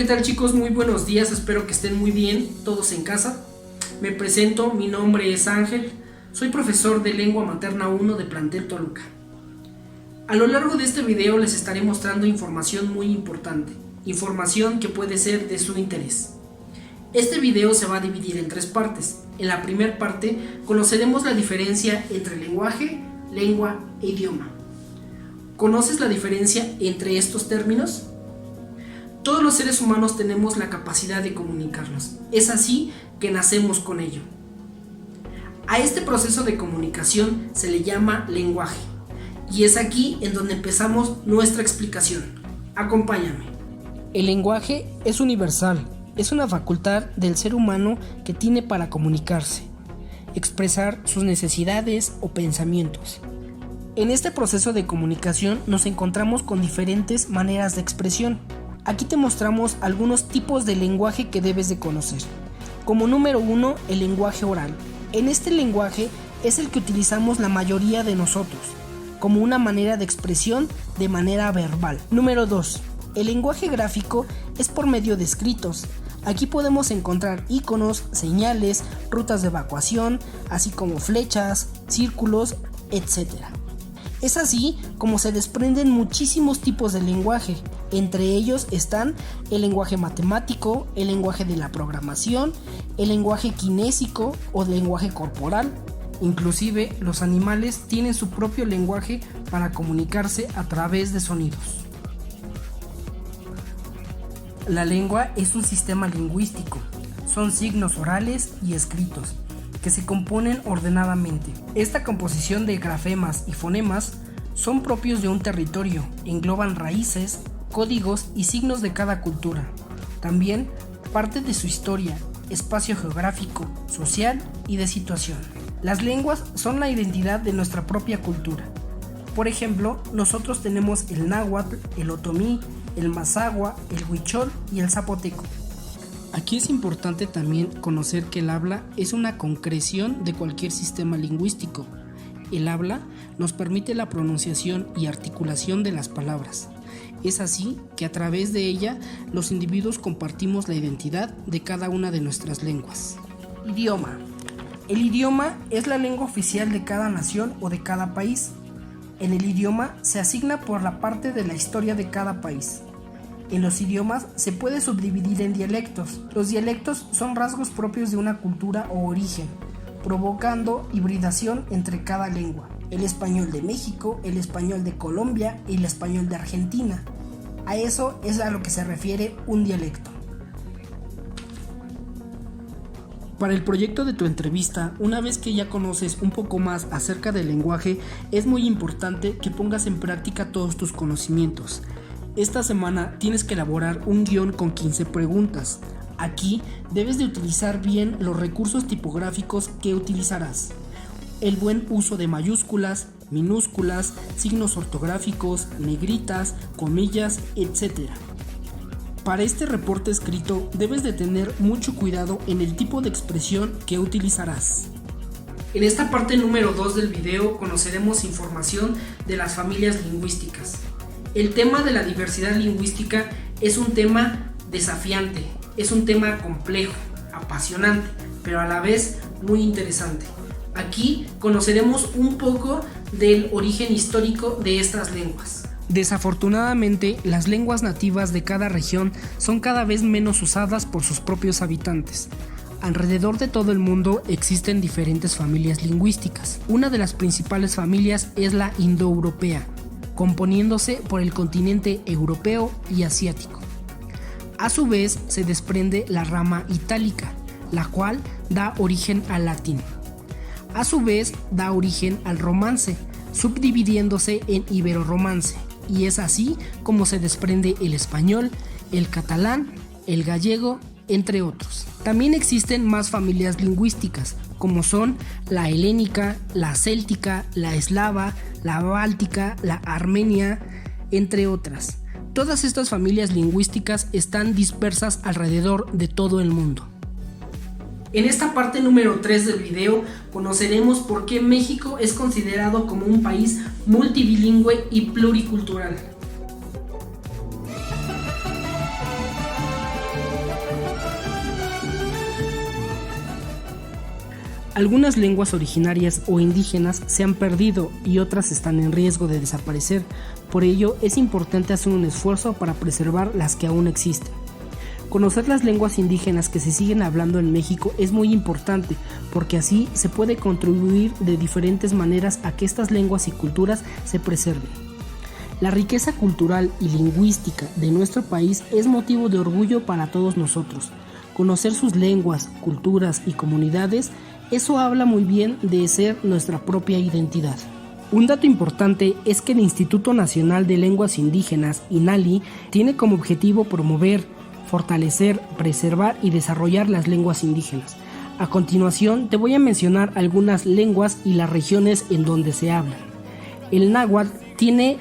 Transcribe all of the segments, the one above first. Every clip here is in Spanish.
tal, chicos? Muy buenos días, espero que estén muy bien, todos en casa. Me presento, mi nombre es Ángel, soy profesor de Lengua Materna 1 de Plantel Toluca. A lo largo de este video les estaré mostrando información muy importante, información que puede ser de su interés. Este video se va a dividir en 3 partes. En la primera parte conoceremos la diferencia entre lenguaje, lengua e idioma. ¿Conoces la diferencia entre estos términos? Todos los seres humanos tenemos la capacidad de comunicarnos. Es así que nacemos con ello. A este proceso de comunicación se le llama lenguaje. Y es aquí en donde empezamos nuestra explicación. Acompáñame. El lenguaje es universal. Es una facultad del ser humano que tiene para comunicarse, expresar sus necesidades o pensamientos. En este proceso de comunicación nos encontramos con diferentes maneras de expresión. Aquí te mostramos algunos tipos de lenguaje que debes de conocer. Como número 1, el lenguaje oral. En este lenguaje es el que utilizamos la mayoría de nosotros, como una manera de expresión de manera verbal. Número 2, el lenguaje gráfico es por medio de escritos. Aquí podemos encontrar iconos, señales, rutas de evacuación, así como flechas, círculos, etc. Es así como se desprenden muchísimos tipos de lenguaje. Entre ellos están el lenguaje matemático, el lenguaje de la programación, el lenguaje kinésico o lenguaje corporal. Inclusive los animales tienen su propio lenguaje para comunicarse a través de sonidos. La lengua es un sistema lingüístico. Son signos orales y escritos que se componen ordenadamente. Esta composición de grafemas y fonemas son propios de un territorio, engloban raíces, códigos y signos de cada cultura. También parte de su historia, espacio geográfico, social y de situación. Las lenguas son la identidad de nuestra propia cultura. Por ejemplo, nosotros tenemos el náhuatl, el otomí, el mazahua, el huichol y el zapoteco. Aquí es importante también conocer que el habla es una concreción de cualquier sistema lingüístico. El habla nos permite la pronunciación y articulación de las palabras. Es así que a través de ella los individuos compartimos la identidad de cada una de nuestras lenguas. Idioma. El idioma es la lengua oficial de cada nación o de cada país. En el idioma se asigna por la parte de la historia de cada país. En los idiomas se puede subdividir en dialectos. Los dialectos son rasgos propios de una cultura o origen, provocando hibridación entre cada lengua. El español de México, el español de Colombia y el español de Argentina. A eso es a lo que se refiere un dialecto. Para el proyecto de tu entrevista, una vez que ya conoces un poco más acerca del lenguaje, es muy importante que pongas en práctica todos tus conocimientos. Esta semana tienes que elaborar un guión con 15 preguntas. Aquí debes de utilizar bien los recursos tipográficos que utilizarás. El buen uso de mayúsculas, minúsculas, signos ortográficos, negritas, comillas, etc. Para este reporte escrito debes de tener mucho cuidado en el tipo de expresión que utilizarás. En esta parte número 2 del video conoceremos información de las familias lingüísticas. El tema de la diversidad lingüística es un tema desafiante, es un tema complejo, apasionante, pero a la vez muy interesante. Aquí conoceremos un poco del origen histórico de estas lenguas. Desafortunadamente, las lenguas nativas de cada región son cada vez menos usadas por sus propios habitantes. Alrededor de todo el mundo existen diferentes familias lingüísticas. Una de las principales familias es la indoeuropea, componiéndose por el continente europeo y asiático. A su vez se desprende la rama itálica, la cual da origen al latín. A su vez da origen al romance, subdividiéndose en iberorromance, y es así como se desprende el español, el catalán, el gallego, entre otros. También existen más familias lingüísticas, como son la helénica, la céltica, la eslava, la báltica, la armenia, entre otras. Todas estas familias lingüísticas están dispersas alrededor de todo el mundo. En esta parte número 3 del video conoceremos por qué México es considerado como un país multilingüe y pluricultural. Algunas lenguas originarias o indígenas se han perdido y otras están en riesgo de desaparecer. Por ello, es importante hacer un esfuerzo para preservar las que aún existen. Conocer las lenguas indígenas que se siguen hablando en México es muy importante, porque así se puede contribuir de diferentes maneras a que estas lenguas y culturas se preserven. La riqueza cultural y lingüística de nuestro país es motivo de orgullo para todos nosotros. Conocer sus lenguas, culturas y comunidades, eso habla muy bien de ser nuestra propia identidad. Un dato importante es que el Instituto Nacional de Lenguas Indígenas, INALI, tiene como objetivo promover, fortalecer, preservar y desarrollar las lenguas indígenas. A continuación te voy a mencionar algunas lenguas y las regiones en donde se hablan. El náhuatl tiene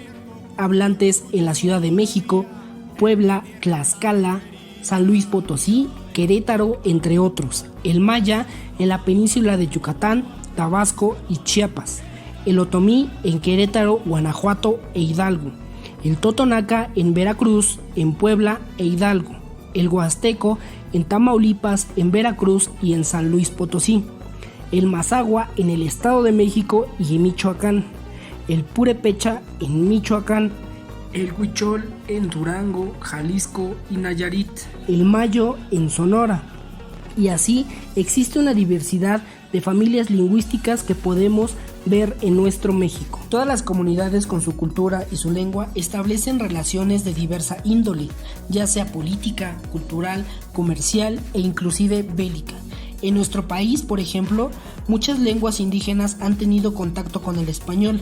hablantes en la Ciudad de México, Puebla, Tlaxcala, San Luis Potosí, Querétaro, entre otros. El maya en la península de Yucatán, Tabasco y Chiapas. El otomí en Querétaro, Guanajuato e Hidalgo. El totonaca en Veracruz, en Puebla e Hidalgo. El huasteco en Tamaulipas, en Veracruz y en San Luis Potosí. El mazahua en el Estado de México y en Michoacán. El purépecha en Michoacán. El huichol en Durango, Jalisco y Nayarit. El mayo en Sonora. Y así existe una diversidad de familias lingüísticas que podemos ver en nuestro México. Todas las comunidades con su cultura y su lengua establecen relaciones de diversa índole, ya sea política, cultural, comercial e inclusive bélica. En nuestro país, por ejemplo, muchas lenguas indígenas han tenido contacto con el español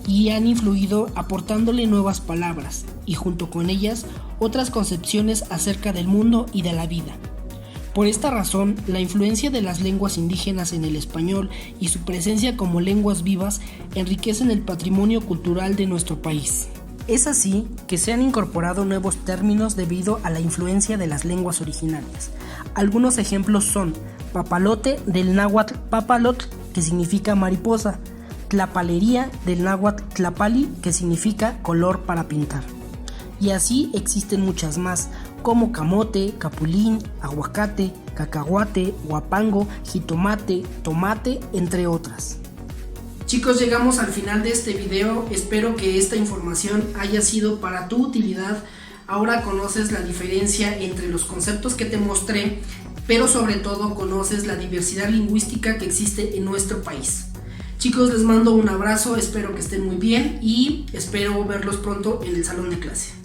y han influido aportándole nuevas palabras y junto con ellas otras concepciones acerca del mundo y de la vida. Por esta razón, la influencia de las lenguas indígenas en el español y su presencia como lenguas vivas enriquecen el patrimonio cultural de nuestro país. Es así que se han incorporado nuevos términos debido a la influencia de las lenguas originarias. Algunos ejemplos son papalote del náhuatl papalotl, que significa mariposa, tlapalería del náhuatl tlapali, que significa color para pintar. Y así existen muchas más, como camote, capulín, aguacate, cacahuate, guapango, jitomate, tomate, entre otras. Chicos, llegamos al final de este video. Espero que esta información haya sido para tu utilidad. Ahora conoces la diferencia entre los conceptos que te mostré, pero sobre todo conoces la diversidad lingüística que existe en nuestro país. Chicos, les mando un abrazo, espero que estén muy bien y espero verlos pronto en el salón de clase.